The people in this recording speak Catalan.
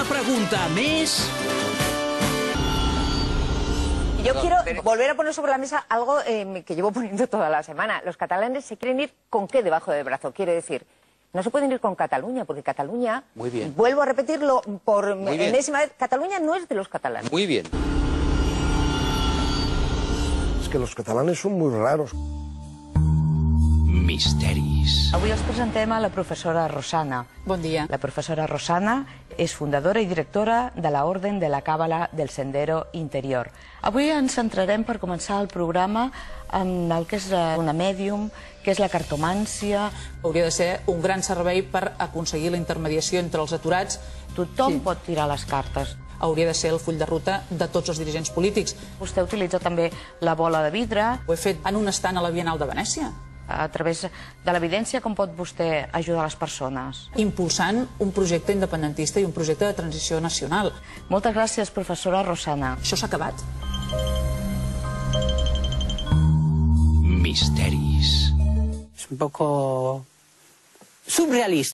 Una pregunta més... Yo quiero volver a poner sobre la mesa algo que llevo poniendo toda la semana. Los catalanes se quieren ir con qué debajo del brazo. Quiere decir, no se pueden ir con Cataluña, porque Cataluña, Muy bien. vuelvo a repetirlo por Muy bien. enésima vez, Cataluña no es de los catalanes. Muy bien. Es que los catalanes son muy raros. Misteris. Avui els presentem a la professora Rosana. Bon dia. La professora Rosana és fundadora i directora de la Orden de la Càbala del Sendero Interior. Avui ens centrarem per començar el programa en el que és una mèdium, que és la cartomància. Hauria de ser un gran servei per aconseguir la intermediació entre els aturats. Tothom pot tirar les cartes. Hauria de ser el full de ruta de tots els dirigents polítics. Vostè utilitza també la bola de vidre. Ho he fet en un estant a la Bienal de Venècia. A través de l'evidència, com pot vostè ajudar les persones? Impulsant un projecte independentista i un projecte de transició nacional. Moltes gràcies, professora Rosana. Això s'ha acabat. Misteris. Es un poco surrealista.